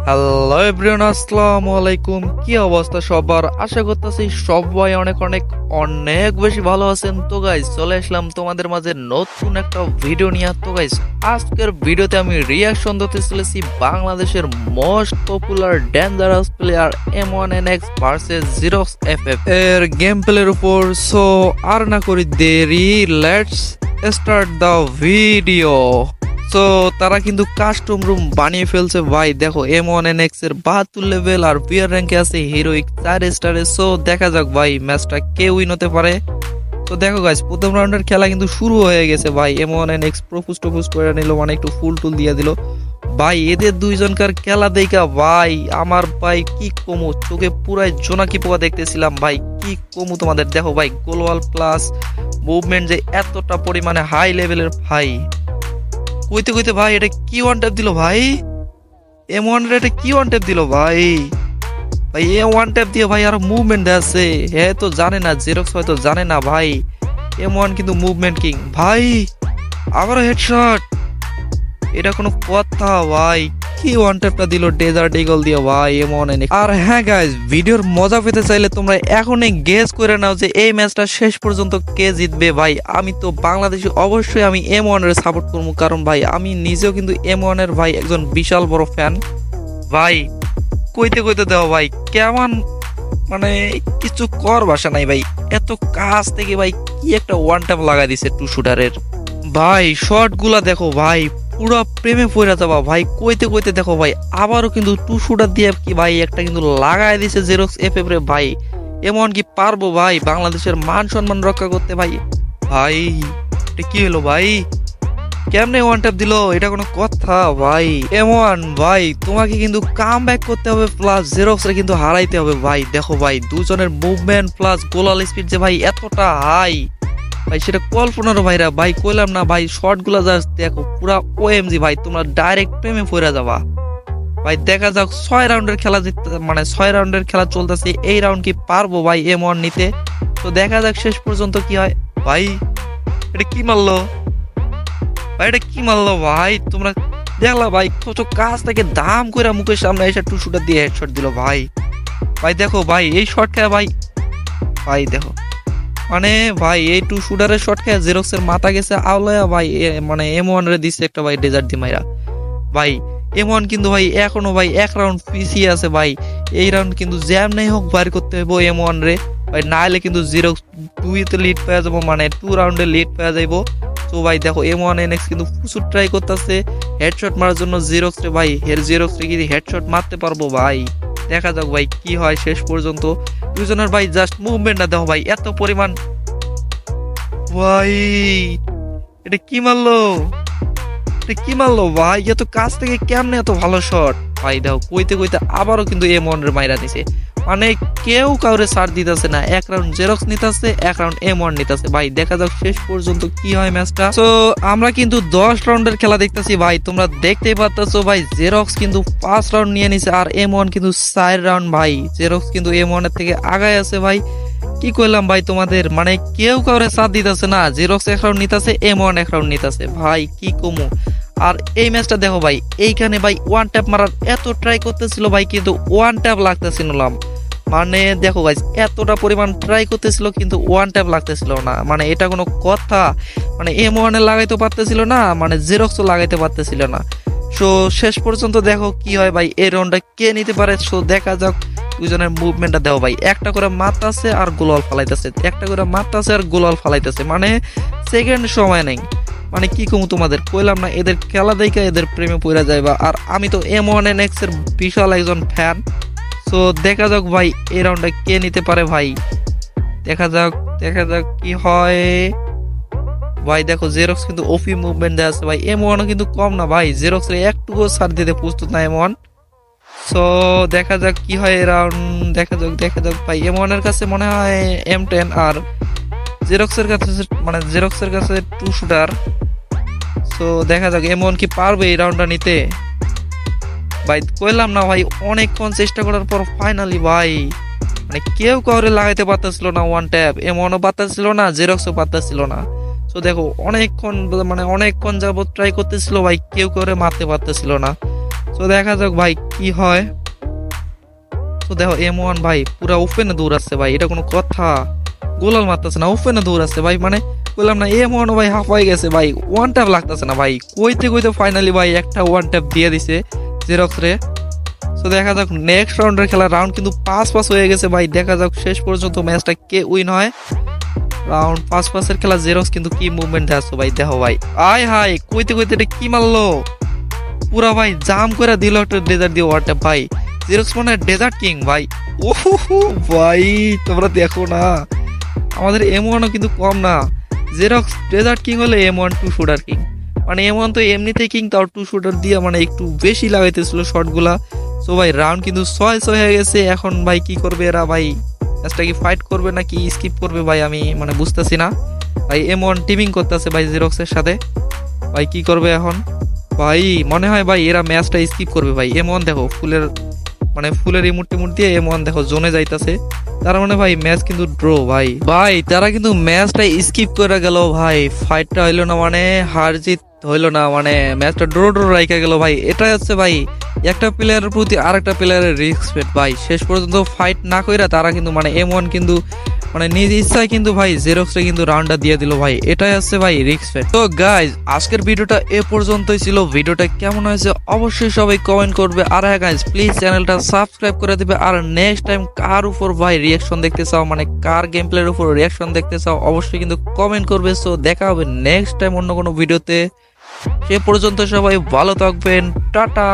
Hello everyone, আসসালামু আলাইকুম। কি অবস্থা সবার? আশা করতেছি সবাই অনেক অনেক অনেক বেশি ভালো আছেন। তো গাইস, চলে আসলাম তোমাদের মাঝে নতুন একটা ভিডিও নিয়ে। তো গাইস, আজকের ভিডিওতে আমি রিয়াকশন দিতে চলেছি বাংলাদেশের most popular dangerous player M1NX versus Xerox FF এর গেম প্লের উপর। সো আর না করি দেরি, লেটস স্টার্ট দ্য ভিডিও। তো তারা কিন্তু কাস্টম রুম বানিয়ে ফেলছে ভাই। দেখো, M1NX এর 72 লেভেল আর পিয়ার র্যাঙ্কে আছে হিরোইক 4 স্টারে। সো দেখা যাক ভাই ম্যাচটা কে উইন হতে পারে। তো দেখো গাইস, প্রথম রাউন্ডের খেলা কিন্তু শুরু হয়ে গেছে ভাই। M1NX প্রপোজ করে নিল, মানে একটু ফুল টুল দিয়ে দিল ভাই। এদের দুইজনকার খেলা দেখা ভাই আমার ভাই কি কমু, চোখে পুরাই জোনাকি পোকা দেখতেছিলাম ভাই। কি কমু তোমাদের, দেখো ভাই গোলওয়াল প্লাস মুভমেন্ট যে এতটা পরিমাণে হাই লেভেলের ভাই। কইতে কইতে ভাই এটা কি ওয়ান ট্যাপ দিল ভাই। M1 এটা কি ওয়ান ট্যাপ দিল ভাই। ভাই এ ওয়ান ট্যাপ দিয়ে ভাই আর মুভমেন্ট আছে। হ্যাঁ তো জানে না, জেরক্স হয়তো জানে না ভাই। M1 কিন্তু মুভমেন্ট কিং ভাই। আবারও হেডশট, এটা কোনো কথা ভাই। কি ওয়ান ট্যাপটা দিল ডেজার্ট ইগল দিয়ে ভাই M1NX। আর হ্যাঁ গাইস, ভিডিওর মজা পেতে চাইলে তোমরা এখনই গেস করে নাও যে এই ম্যাচটা শেষ পর্যন্ত কে জিতবে ভাই। আমি তো বাংলাদেশি, অবশ্যই আমি M1 এর সাপোর্ট করবো, কারণ ভাই আমি নিজেও কিন্তু M1 এর ভাই একজন বিশাল বড় ফ্যান ভাই। কইতে কইতে দেও ভাই কেমন, মানে কিছু কর ভাষা নাই ভাই। এত কাছ থেকে ভাই কি একটা ওয়ান ট্যাপ লাগাই দিছে টু শুটারের ভাই। শট গুলা দেখো ভাই, পুরো প্রেমে পড়ে যাবা ভাই। কইতে কইতে দেখো ভাই আবারও কিন্তু টু শুটার দিয়ে কি ভাই একটা কিন্তু লাগাই দিছে জেরক্স FF রে ভাই। এমন কি পারবো ভাই বাংলাদেশের মান সম্মান রক্ষা করতে ভাই? ভাই এটা কি হলো ভাই, কেমনে ওয়ান ট্যাপ দিল, এটা কোনো কথা ভাই? M1 ভাই তোমাকে কিন্তু কাম ব্যাক করতে হবে, প্লাস জেরক্স রে কিন্তু হারাইতে হবে ভাই। দেখো ভাই দুজনের মুভমেন্ট প্লাস গোলাল স্পিড যে ভাই এতটা হাই ভাই, সেটা কল্পনারও ভাইরা ভাই কইলাম না ভাই। শর্ট গুলা জাস্ট দেখো পুরা OMG ভাই, তোমরা ডাইরেক্ট প্রেমে পড়ে যাবা ভাই। দেখা যাক 6 রাউন্ডের খেলা জিততে, মানে 6 রাউন্ডের খেলা চলতেছে। এই রাউন্ড কি পারবো ভাই M1 নিতে? তো দেখা যাক শেষ পর্যন্ত কি হয় ভাই। এটা কি মারলো ভাই, এটা কি মারলো ভাই? তোমরা দেখলা ভাই কত কাছ থেকে দাম করে মুখের সামনে এসে টু শুটার দিয়ে হেডশট দিল ভাই। ভাই দেখো ভাই এই শট খেয়ে ভাই, ভাই দেখো মানে ভাই এই টু শুটারের শট খেয়ে জেরক্সের মাথা গেছে আওলায়া ভাই। মানে M1 রে দিচ্ছে একটা ভাই ডেজার্ট দি মাইরা ভাই। M1 কিন্তু ভাই এখনো ভাই এক রাউন্ড পিছিয়ে আছে ভাই। এই রাউন্ড কিন্তু জ্যাম নেই হোক বাইর করতে হবে M1 রে ভাই, নাইলে কিন্তু জেরক্স 2-তে লিড পেয়ে যাবো, মানে 2 রাউন্ডে লিড পেয়ে যাইবো। তো ভাই দেখো M1NX কিন্তু প্রচুর ট্রাই করতেছে হেডশট মারার জন্য জেরক্স রে ভাই। জেরক্স রে কি হেডশট মারতে পারবো ভাই? দেখা যাক ভাই কি হয় শেষ পর্যন্ত। দুজনের ভাই জাস্ট মুভমেন্ট না দেখো ভাই, এত পরিমাণ ভাই। এটা কি মারলো, এটা কি মারলো ভাই? এত কাছ থেকে কেমনে এত ভালো শট ভাই? দেখো কইতে কইতে আবারও কিন্তু M1 এর মাইরা দিছে, মানে কেউ কাউরে ছাড় দিতেছে না। এক রাউন্ড জেরক্স নিতেছে, এক রাউন্ড M1 নিতেছে ভাই। দেখা যাক শেষ পর্যন্ত কি হয় ম্যাচটা। তো আমরা কিন্তু 10 রাউন্ডের খেলা দেখতেছি ভাই, তোমরা দেখতেই পাচ্ছ ভাই। জেরক্স কিন্তু 5 রাউন্ড নিয়ে নিছে আর M1 কিন্তু 4 রাউন্ড ভাই। জেরক্স কিন্তু M1 এর থেকে আগায় আছে ভাই। কি কইলাম ভাই তোমাদের, মানে কেউ কাউরে সাথ দিতেছে না। জেরক্স এক রাউন্ড নিতেছে, M1 এক রাউন্ড নিতেছে ভাই। কি কমু। আর এই ম্যাচটা দেখো ভাই, এইখানে ভাই ওয়ান ট্যাপ মারার এত ট্রাই করতেছিল ভাই, কিন্তু ওয়ান ট্যাপ লাগতেছিল না। মানে দেখো গাইস এতটা পরিমাণ ট্রাই করতেছিল কিন্তু ওয়ান ট্যাপ লাগতেছিল না, মানে এটা কোনো কথা? মানে M1 এ লাগাইতে পারতেছিল না, মানে জেরক্সও লাগাইতে পারতেছিল না। সো শেষ পর্যন্ত দেখো কি হয় ভাই, এই রাউন্ডটা কে নিতে পারে। সো দেখা যাক। দুজনের মুভমেন্টটা দেখো ভাই, একটা করে মারতাছে আর গোলাল ফালাইতেছে, একটা করে মারতাছে আর গোলাল ফালাইতেছে, মানে সেকেন্ড সময় নেই। মানে কি কমু তোমাদের, কইলাম না এদের খেলা দেখে এদের প্রেমে পড়ে যাইবা। আর আমি তো M1NX এর বিশাল একজন ফ্যান। তো দেখা যাক ভাই এই রাউন্ডটা কে নিতে পারে ভাই। দেখা যাক, দেখা যাক কি হয় ভাই। দেখো জেরক্স কিন্তু ওপি মুভমেন্ট দেওয়া আছে ভাই। M1 কিন্তু কম না ভাই, জেরক্স রে একটুকু ছাড় দিতে প্রস্তুত না M1। সো দেখা যাক কি হয় এই রাউন্ড। দেখা যাক, দেখা যাক ভাই। M1 এর কাছে মনে হয় M10 আর জেরক্সের কাছে, মানে জেরক্সের কাছে টু শুটার। সো দেখা যাক M1 কি পারবে এই রাউন্ডটা নিতে ভাই। কইলাম না ভাই অনেকক্ষণ চেষ্টা করার পর ফাইনালি ভাই, মানে কেউ কাউরে লাগাইতে পারতেছিল না ওয়ান ট্যাপ। M1ও পারতেছিল না, জেরক্সও পারতেছিল না। তো দেখো অনেকক্ষণ, মানে অনেকক্ষণ যাবত ট্রাই করতেছিল ভাই, কেউ কাউরে মারতে পারতেছিল না। তো তো দেখা যাক ভাই কি হয়। তো দেখো M1 ভাই পুরা ওপেনে দৌড়াচ্ছে ভাই, এটা কোনো কথা? গোলাল মারতেছে না, ওপেনে দৌড়াচ্ছে ভাই, মানে বললাম না M1 ভাই হাঁপাই গেছে ভাই, ওয়ান ট্যাপ লাগতেছে না ভাই, কইতে কইতে ফাইনালি ভাই একটা ওয়ান ট্যাপ দিয়ে দিছে জেরক্স রে। তো দেখা যাক নেক্সট রাউন্ডের খেলা, রাউন্ড কিন্তু 5-5 হয়ে গেছে ভাই, দেখা যাক শেষ পর্যন্ত ম্যাচটা কে উইন হয়। রাউন্ড 5-5 খেলা, জেরক্স কিন্তু কি মুভমেন্ট আসছো ভাই, দেখো ভাই, আয় হাই কইতে কইতে এটা কি মারলো, পুরা ভাই জাম করে দিল একটা ডেজার্ট দিয়ে ওয়ারটা ভাই, জেরক্স মানে ডেজার্ট কিং ভাই। ওহো ভাই তোমরা দেখো না, আমাদের M1ও কিন্তু কম না, জেরক্স ডেজার্ট কিং হলে M1 টু শুটার কিং, মানে M1 তো এমনিতেই কিং, তাও টু শুটার দিয়ে মানে একটু বেশি লাগাইতেছিল শটগুলা। সো ভাই রাউন্ড কিন্তু 6-6 হয়ে গেছে, এখন ভাই কি করবে এরা ভাই, ম্যাচটা কি ফাইট করবে নাকি স্কিপ করবে ভাই, আমি মানে বুঝতেছি না ভাই। M1 টিমিং করতেছে ভাই জেরক্সের সাথে, ভাই কি করবে এখন ভাই, মনে হয় ভাই এরা ম্যাচটা স্কিপ করবে ভাই। M1 দেখো ফুলের মানে ফুলের ইমোট টিমোট দিয়ে M1 দেখো জোনে যাইতাছে, তার মানে ভাই ম্যাচ কিন্তু ড্র ভাই। ভাই তারা কিন্তু ম্যাচটা স্কিপ করে গেল ভাই, ফাইটটা হইলো না, মানে হার জিত হইলো না, মানে ম্যাচটা ড্র ড্র রাইখা গেল ভাই। এটাই হচ্ছে ভাই একটা প্লেয়ারের প্রতি আরেকটা প্লেয়ারের রেসপেক্ট ভাই, শেষ পর্যন্ত ফাইট না কইরা তারা কিন্তু মানে M1 কিন্তু মানে নিজ ইচ্ছায় কিন্তু ভাই জেরক্সে কিন্তু রাউন্ডটা দিয়ে দিল ভাই, এটাই হচ্ছে ভাই রেসপেক্ট। তো গাইজ আজকের ভিডিওটা এ পর্যন্তই ছিল, ভিডিওটা কেমন হয়েছে অবশ্যই সবাই কমেন্ট করবে, আর হ্যাঁ গাইজ প্লিজ চ্যানেলটা সাবস্ক্রাইব করে দিবে। আর নেক্সট টাইম কার উপর ভাই রিয়াকশন দেখতে চাও, মানে কার গেম প্লের উপর রিয়াকশন দেখতে চাও অবশ্যই কিন্তু কমেন্ট করবে। সো দেখা হবে নেক্সট টাইম অন্য কোনো ভিডিওতে, সে পর্যন্ত সবাই ভালো থাকবেন, টাটা।